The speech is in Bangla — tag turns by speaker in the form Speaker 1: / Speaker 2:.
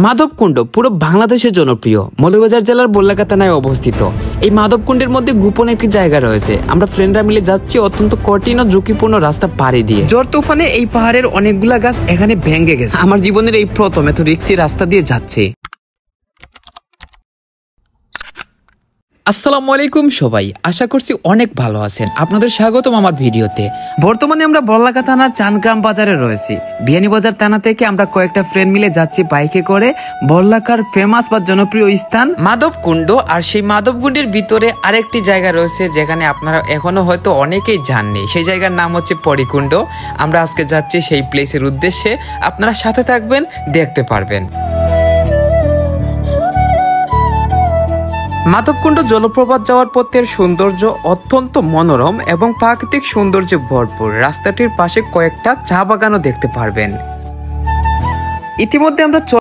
Speaker 1: মাধবকুণ্ড পুরো বাংলাদেশের জনপ্রিয় মৌলভীবাজার জেলার বল্লাকা থানায় অবস্থিত। এই মাধবকুণ্ডের মধ্যে গোপন একটি জায়গা রয়েছে। আমরা ফ্রেন্ডরা মিলে যাচ্ছি অত্যন্ত কঠিন ও ঝুঁকিপূর্ণ রাস্তা পাড়ি দিয়ে। ঝড় তুফানে এই পাহাড়ের অনেকগুলা গাছ এখানে ভেঙে গেছে। আমার জীবনের এই প্রথম এত রিক্সি রাস্তা দিয়ে যাচ্ছে। আসসালামু আলাইকুম সবাই, আশা করছি অনেক ভালো আছেন। আপনাদের স্বাগতম আমার ভিডিওতে। বর্তমানে আমরা বল্লাকা থানার চাঁদগ্রাম বাজারে রয়েছি। বিয়ানীবাজার থানা থেকে আমরা কয়েকটা ফ্রেন্ড মিলে যাচ্ছি বাইকে করে বল্লাকার ফেমাস বা জনপ্রিয় স্থান মাধবকুণ্ড। আর সেই মাধবকুণ্ডের ভিতরে আরেকটি জায়গা রয়েছে যেখানে আপনারা এখনো হয়তো অনেকেই জাননি। সেই জায়গার নাম হচ্ছে পরিকুণ্ড। আমরা আজকে যাচ্ছি সেই প্লেসের উদ্দেশ্যে। আপনারা সাথে থাকবেন, দেখতে পারবেন। মাধবকুণ্ড জলপ্রপাত যাওয়ার পথের সৌন্দর্য অত্যন্ত মনোরম এবং প্রাকৃতিক সৌন্দর্যে ভরপুর। রাস্তাটির পাশে কয়েকটা চা বাগানও দেখতে পারবেন। ইতিমধ্যে আমরা